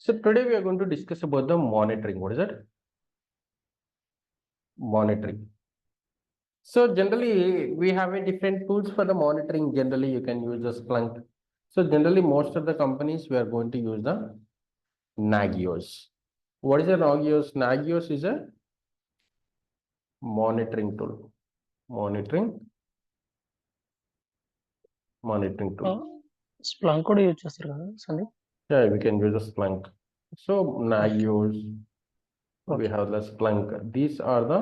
So today we are going to discuss about the monitoring. What is it? Monitoring. So generally we have a different tools for the monitoring. Generally you can use the Splunk. So generally most of the companies we are going to use the Nagios. What is a Nagios? Nagios is a monitoring tool. Monitoring tool. Splunk కూడా use చేస్తారు కదా Sandeep? Yeah, we can use a Splunk. So Nagios, we Okay. have the Splunk. These are the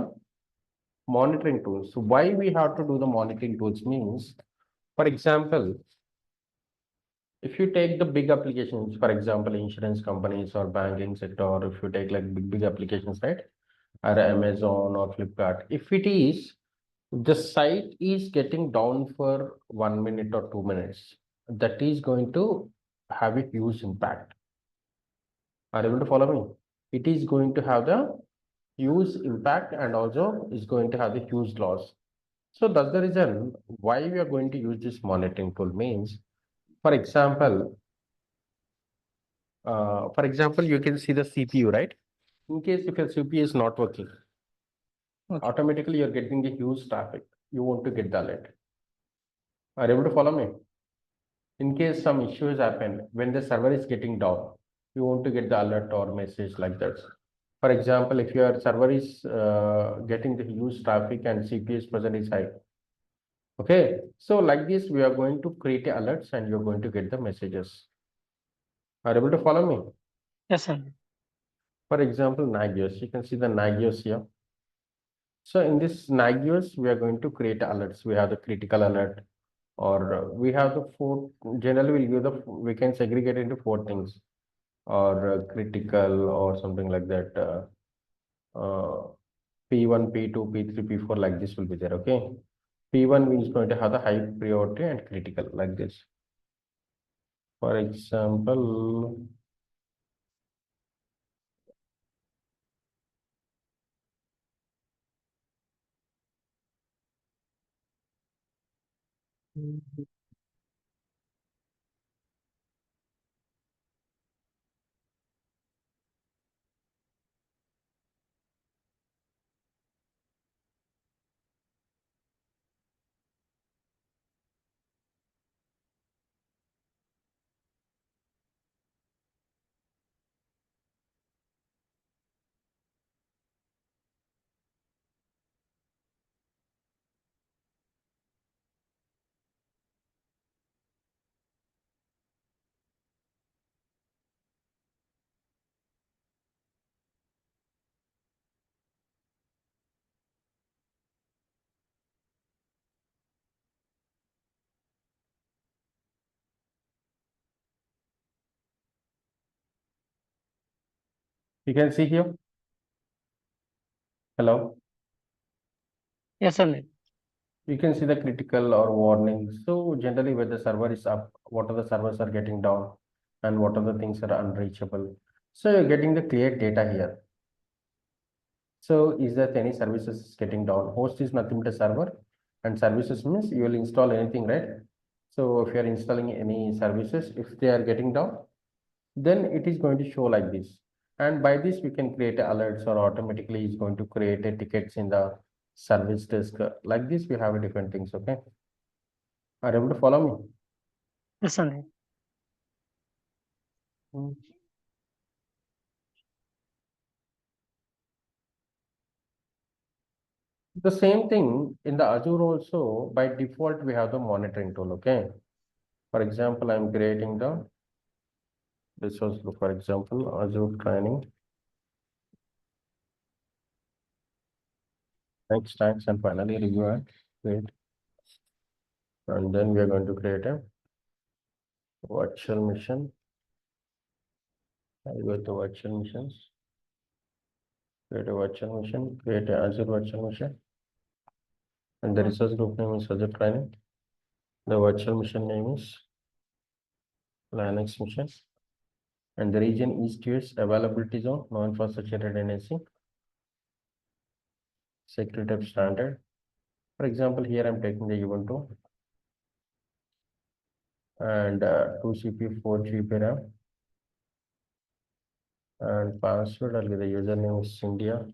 monitoring tools. So why we have to do the monitoring tools means, for example, if you take the big applications, for example, insurance companies or banking sector, or if you take like big applications, right? Or Amazon or Flipkart, if it is the site is getting down for 1 minute or 2 minutes, that is going to have a huge impact. Are you able to follow me? It is going to have the huge impact and also is going to have the huge loss. So that's the reason why we are going to use this monitoring tool. Means, for example, you can see the CPU, right? In case if your CPU is not working, Okay. automatically you're getting a huge traffic. You want to get the alert. Are you able to follow me? In case some issues happen when the server is getting down, you want to get the alert or message like that. For example, if your server is getting the huge traffic and CPU's percent is high. Okay, so like this, we are going to create alerts and you're going to get the messages. Are you able to follow me? Yes, Sandeep. For example, Nagios, you can see the Nagios here. So in this Nagios, we are going to create alerts. We have the critical alert, or we have the four, generally we can segregate into four things, or critical or something like that. P1, P2, P3, P4, like this will be there, okay? P1 is going to have the high priority and critical, like this. For example, you can see here. Hello. Yes, Sandeep. You can see the critical or warning. So generally when the server is up, what are the servers are getting down and what are the things that are unreachable. So you're getting the clear data here. So is that any services getting down? Host is nothing but a server and services means you will install anything, right? So if you are installing any services, if they are getting down, then it is going to show like this. And by this, we can create alerts or automatically is going to create a tickets in the service desk. Like this, we have a different things, okay? Are you able to follow me? Yes, Sandeep. The same thing in the Azure also, by default, we have the monitoring tool, okay? For example, I'm creating this was, for example, Azure training. Next, tags, and finally review and create. And then we are going to create a virtual machine. I go to virtual machines. Create a virtual machine, create a Azure virtual machine. And the resource group name is Azure training. The virtual machine name is Linux machine. And the region is US availability zone, no infrastructure redundancy. Security type standard. For example, here I'm taking the Ubuntu and 2 CPU, 4 GB RAM. and password, I'll give the username is India.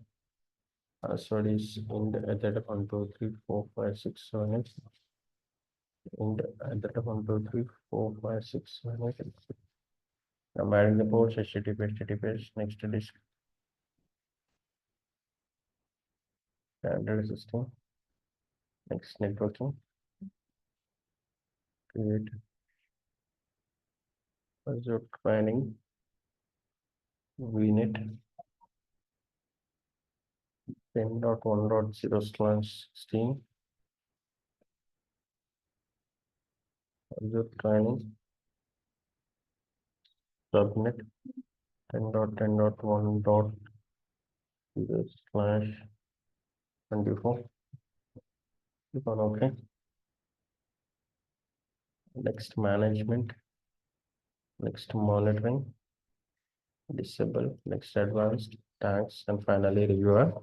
Password is int at the 1 2 3 4 5 6 7 8. Int at the 1 2 3 4 5 6 7 8. I'm adding the ports HTTP next disk standard system, next networking, create Azure training, vnet 10.1.0/16 Azure training subnet 10.10.1.0/24. Click on OK. Next management, next monitoring, disable, next advanced, tags, and finally reviewer.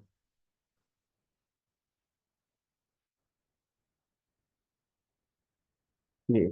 Yeah.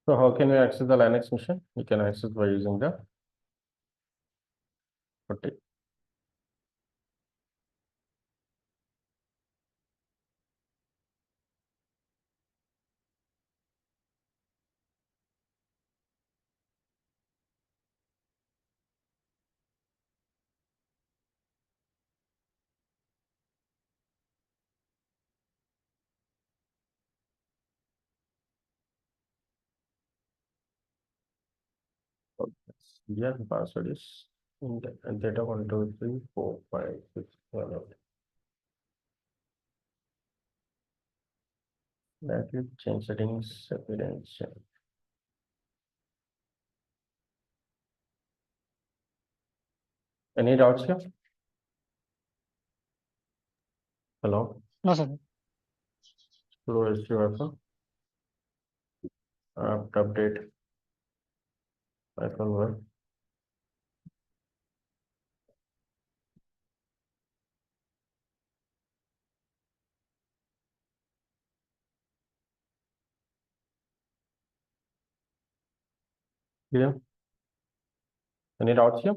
So how can we access the Linux machine? We can access by using the putty. Yeah, the password is in the data 1 2 3 4 5 6 7 8. That will change settings appearance. Any doubts here? Hello, No, sir. hello, is your update iPhone 1. Yeah. Any doubts here?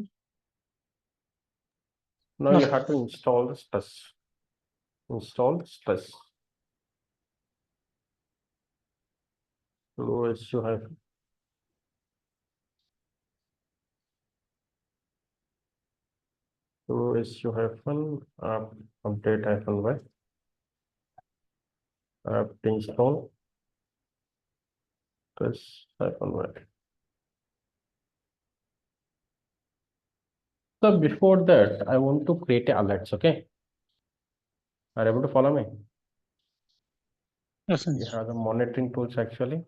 Now No, you sir. have to install the stress. Install stress. Low issue hyphen. Low issue hyphen update hyphen y. Install stress hyphen y. So before that, I want to create alerts. Okay, are you able to follow me? Yes, sir. You have the monitoring tools actually.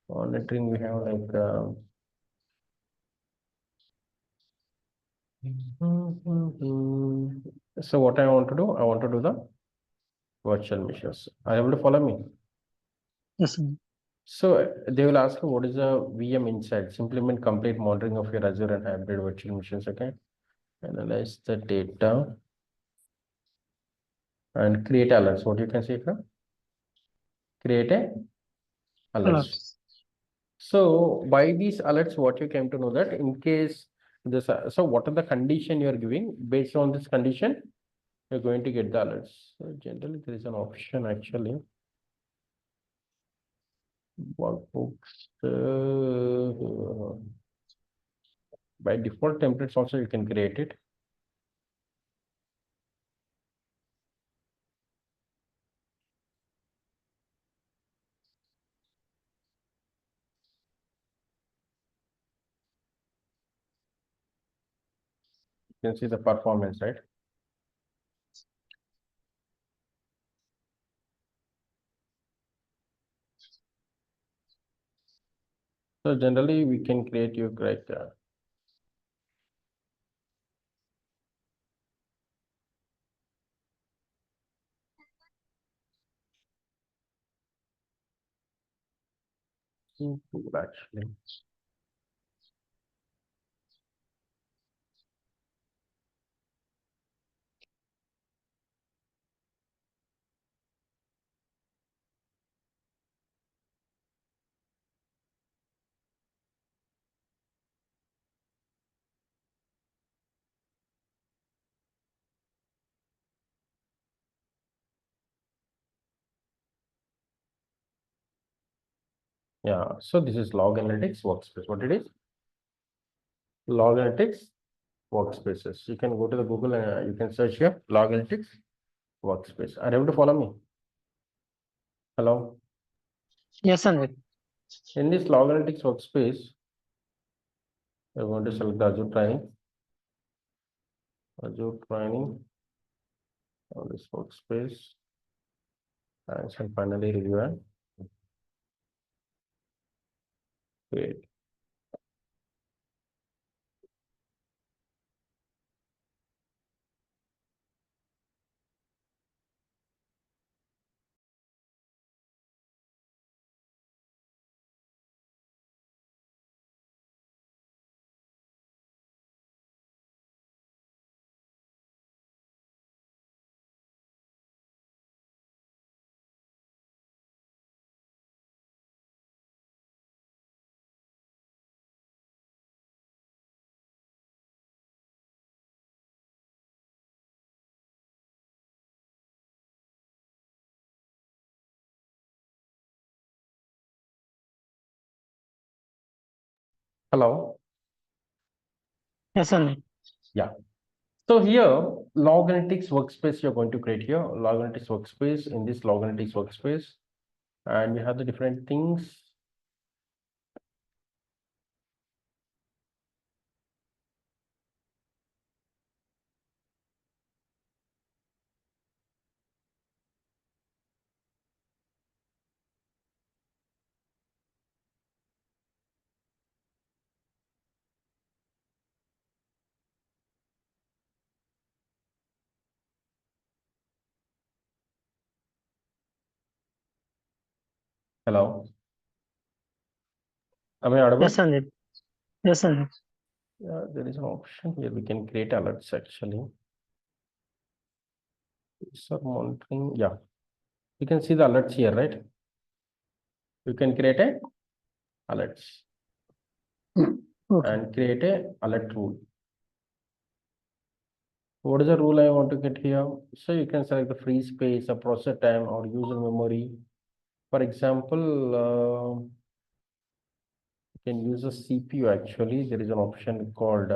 Monitoring we have like so what I want to do, I want to do the virtual machines. Are you able to follow me? Yes, sir. So they will ask you what is a VM insights, implement complete monitoring of your Azure and hybrid virtual machines. Okay, analyze the data and create alerts. What you can see here? Create a alerts. Alerts. So by these alerts, what you came to know that in case this, so what are the condition you are giving? Based on this condition, you're going to get the alerts. So generally, there is an option actually. Workbooks. By default templates also you can create it. You can see the performance, right? So generally we can create your criteria. Tool actually. Yeah, so this is log analytics workspace. What it is? Log analytics workspaces. You can go to the Google and you can search here log analytics workspace. Are you able to follow me? Hello. Yes, Sandeep. In this log analytics workspace, we're going to select the Azure training on this workspace, and shall finally review and create. Hello. Yes, Sandeep. Yeah. So here, log analytics workspace you're going to create here. Log analytics workspace. In this log analytics workspace, and you have the different things. Hello. Am I Yes, audible? Sandeep. Yes, Sandeep. Yeah, there is an option here. We can create alerts actually. User monitoring. Yeah, you can see the alerts here, right? You can create a alerts Okay. and create a alert rule. What is the rule I want to get here? So you can select the free space, a process time, or user memory. For example, you can use a CPU actually. There is an option called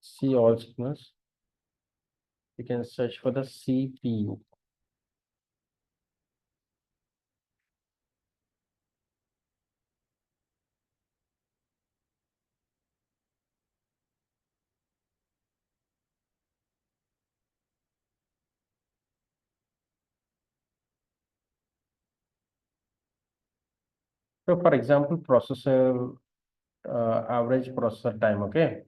see all signals. You can search for the CPU. So for example, processor average processor time, okay?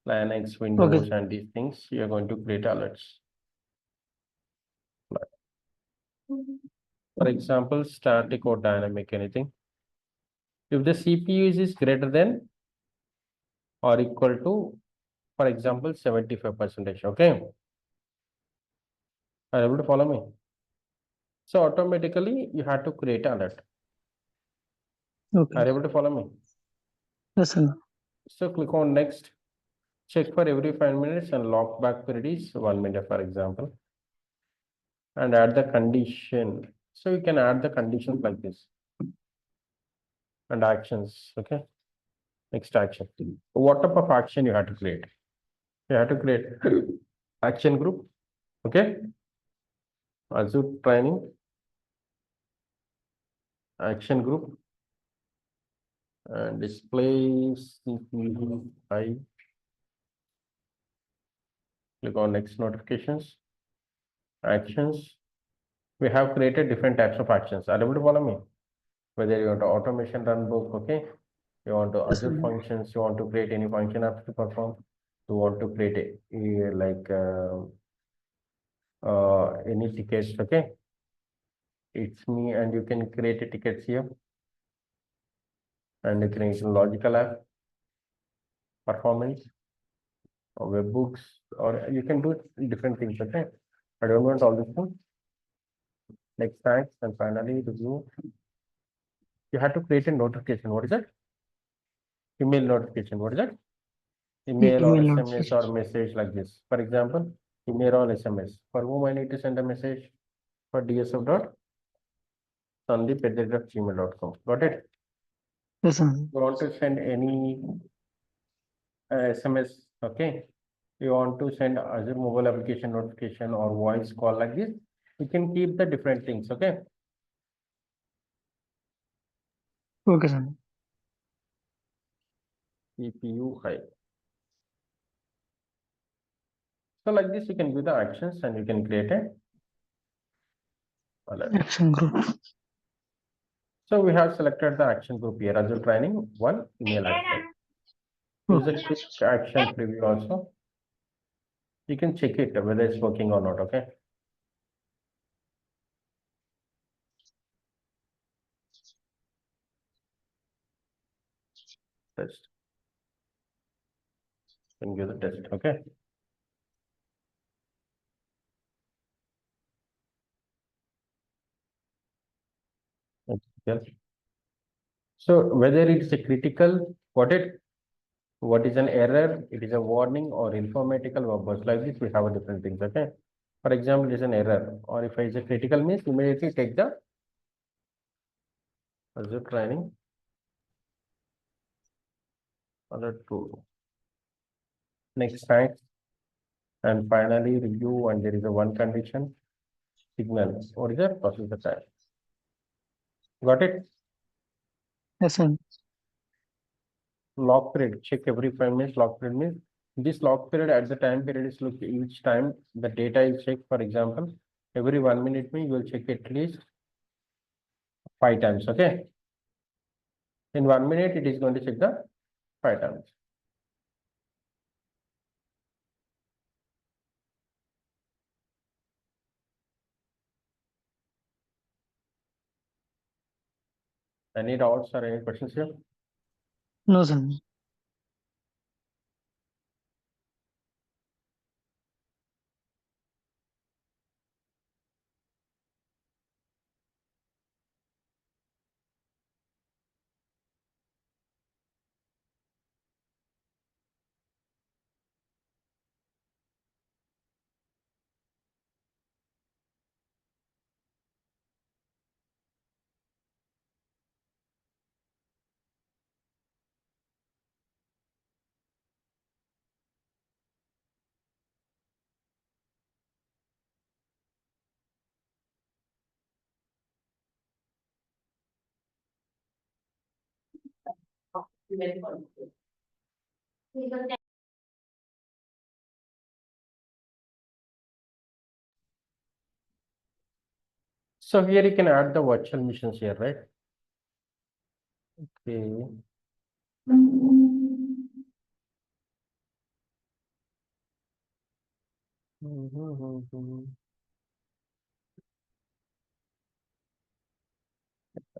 Linux, Windows, Okay. and these things, you are going to create alerts. For example, static or dynamic, anything. If the CPU is greater than or equal to, for example, 75%, okay? Are you able to follow me? So automatically you have to create alert. Okay. Are you able to follow me? Yes, Sandeep. So click on next, check for every 5 minutes and lock back queries 1 minute, for example, and add the condition. So you can add the conditions like this and actions, okay? Next action. What type of action you have to create? You have to create action group, okay? Azure training, action group, and display CPI Click on next notifications, actions. We have created different types of actions. Are you able to follow me? Whether you want to automation run book, okay? You want to Yes, Azure sir. functions, you want to create any function apps to perform. You want to create any tickets, okay? It's me, and you can create a tickets here, and you can create a logical app, performance, or webhooks, or you can do different things, okay? I don't want all this thing. Next, thanks, and finally review. You have to create a notification. What is that? Email notification. What is that? Email or Email SMS or notification. message like this. For example, email or SMS. For whom I need to send a message? For dsf.sandeep@gmail.com. Got it? Yes, sir. You want to send any SMS, okay? You want to send Azure mobile application notification or voice call like this. You can keep the different things, okay? Okay, sir. CPU high. So like this, you can do the actions and you can create a alert. Action group. So we have selected the action group here. Azure training, one email action. Use a Okay. quick action preview also. You can check it whether it's working or not, okay? Test. Can give the test, okay? Yes. So whether it's a critical, what is an error, it is a warning or informatical purpose. Like this, we have a different things, okay? For example, it is an error, or if it is a critical means immediately take the Azure training alert tool. Next time, and finally review, and there is a one condition signal. What is that? Process the time. Got it? Yes, sir. Lock period, check every 5 minutes. Lock period means this lock period at the time period is look each time the data is checked. For example, every 1 minute you will check at least 5 times, okay? In 1 minute, it is going to check the 5 times. Any doubts or any questions here? No, sir. So here you can add the virtual machines here, right? Okay.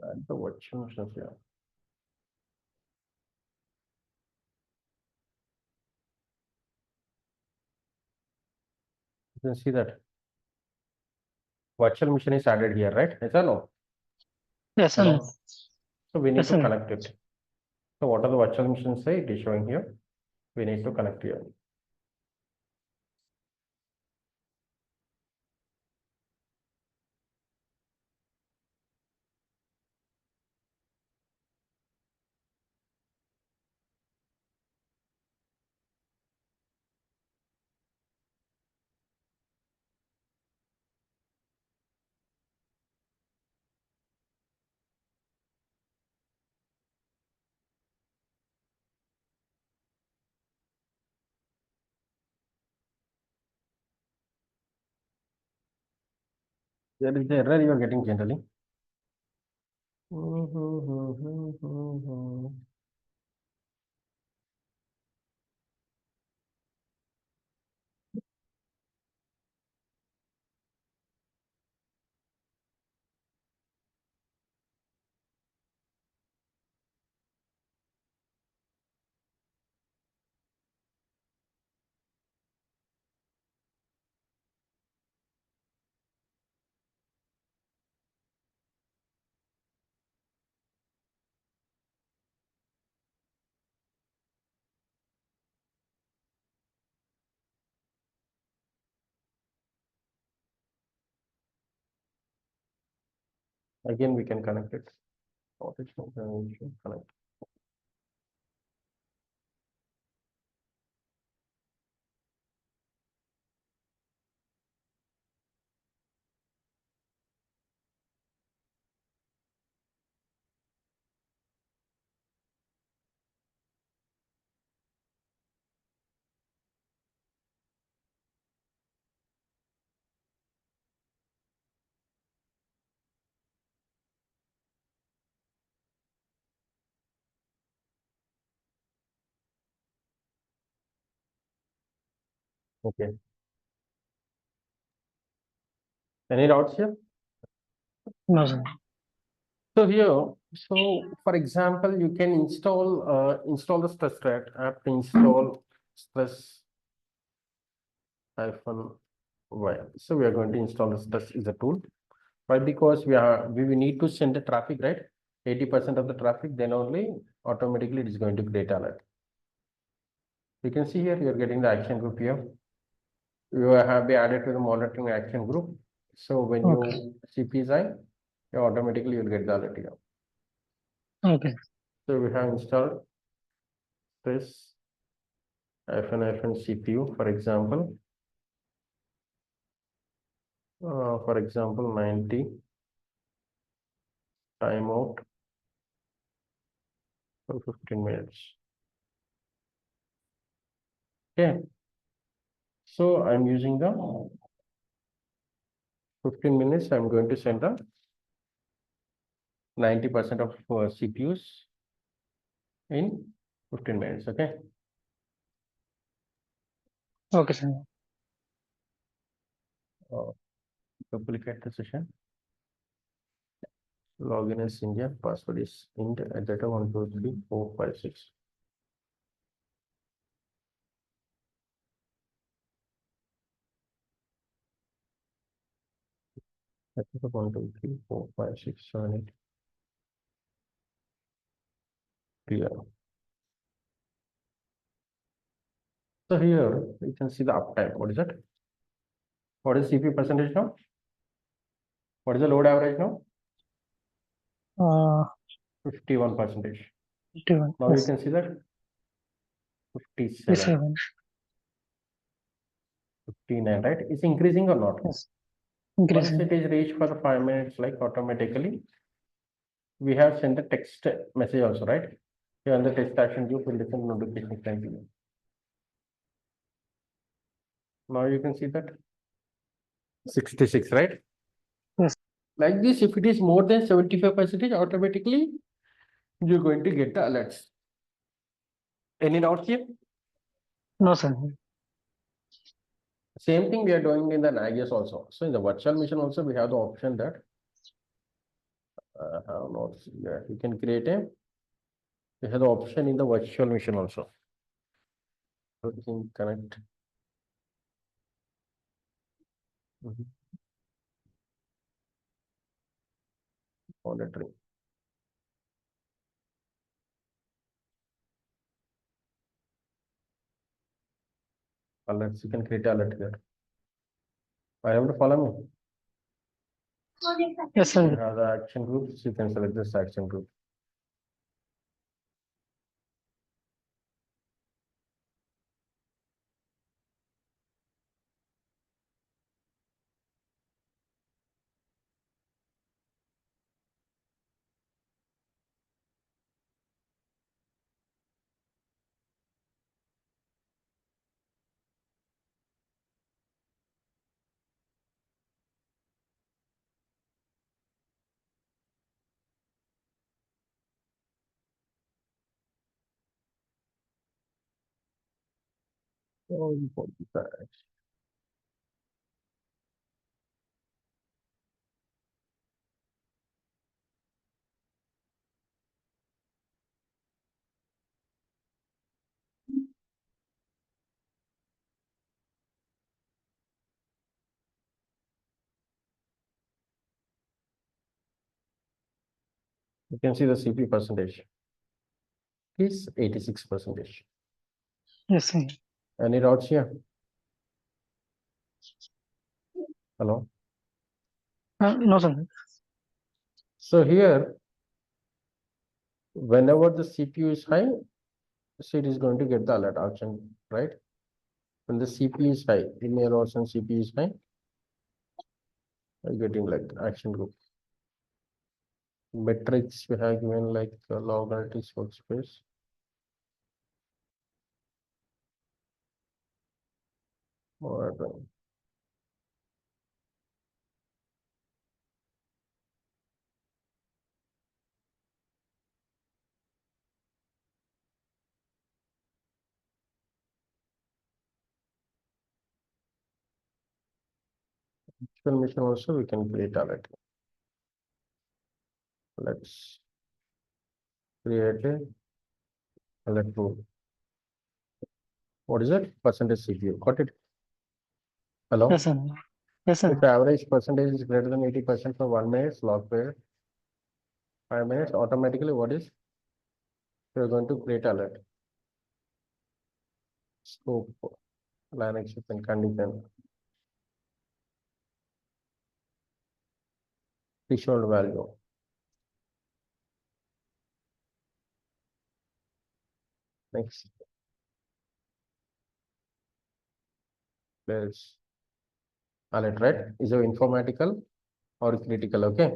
Add the virtual machines here. You can see that virtual machine is added here, right? Yes or no? Yes, sir. Hello. So we need Yes, to sir. connect it. So what are the virtual machines say? It is showing here. We need to connect here. There is the error you are getting generally. Again, we can connect it. Connect. Okay. Any doubts here? No, sir. So here, so for example, you can install the stress app to install stress hyphen y. So we are going to install the stress is a tool. Why? Because we will need to send the traffic, right? 80% of the traffic, then only automatically it is going to create alert. You can see here you are getting the action group here. You have been added to the monitoring action group. So when Okay. you CPI, you automatically you'll get the alert here. Okay. So we have installed this hyphen CPU, for example. For example, 90 timeout for 15 minutes. Okay. So I'm using the 15 minutes. I'm going to send the 90% of CPUs in 15 minutes. Okay. Okay, sir. Uh, Duplicate the session. Login is India. Password is int data 1234556. That's 1234567 clear. So here you can see the uptime. What is it? What is CPU percentage now? What is the load average now? 51%. 51. Now you Yes. can see that 57, 57. 59, right? It's increasing or not? Yes. Once Increasing. it is reached for the 5 minutes, like automatically, we have sent a text message also, right? Here on the text action group will listen notification sent to you. Now you can see that 66, right? Yes. Like this, if it is more than 75%, automatically you're going to get the alerts. Any doubts here? No, sir. Same thing we are doing in the Nagios also. So in the virtual machine also, we have the option that have notes. Yeah, you can create a. We have the option in the virtual machine also. So you can connect. Monitoring. Alerts. You can create alert here. I have to follow me. Yes, You sir. have the action groups. You can select this action group. 45. You can see the CPU percentage is 86%. Yes, sir. Any doubts here? Hello. No, sir. So here, whenever the CPU is high, so it is going to get the alert action, right? When the CPU is high, email or some CPU is high, you're getting like action group. Metrics we have given like log analytics workspace. Or mission also we can create alert. Let's create a alert group. What is it? Percentage CPU. Got it? Hello? Yes, sir. Yes, sir. If average percentage is greater than 80% for 1 minute, log period, 5 minutes, automatically what is? You're going to create alert. Scope, line exception, condition, threshold value. Next. There's alert, right? Is it informatical or critical? Okay.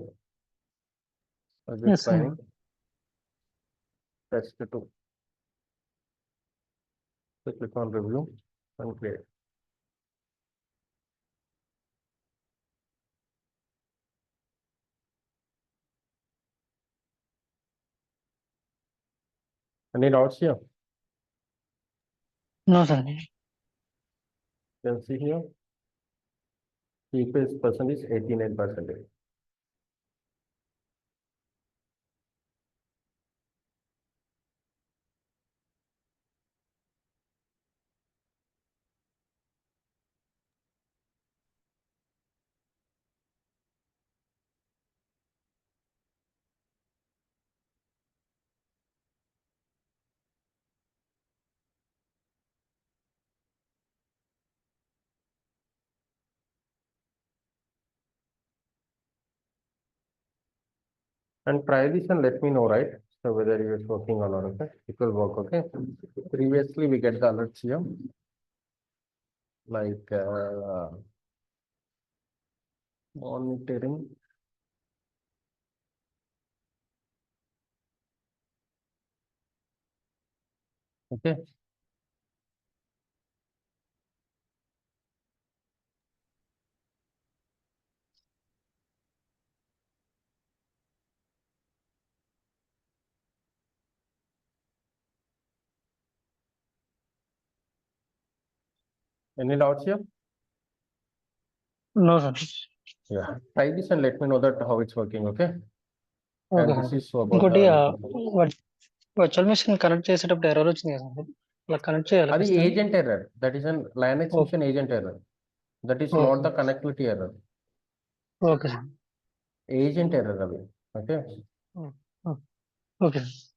Yes, sir. Planning. That's the two. So click on review and create. Any doubts here? No, sir. You can see here. CPS percentage 89%. And try this and let me know, right? So whether it is working or not, okay? It will work, okay? Previously, we get the alerts here, like monitoring. Okay. Any doubts here? No, sir. Yeah. Try this and let me know that how it's working, okay? And Okay, this sir. is about ఇంకోటి the virtual machine connect చేసేటప్పుడు error వచ్చింది కదా sir ఇలా connect చేయాలి అది ఖచ్చితంగా? agent error. That is an line extension agent error. That is not Okay. the connectivity error. Okay sir. Agent error. Okay. Okay sir.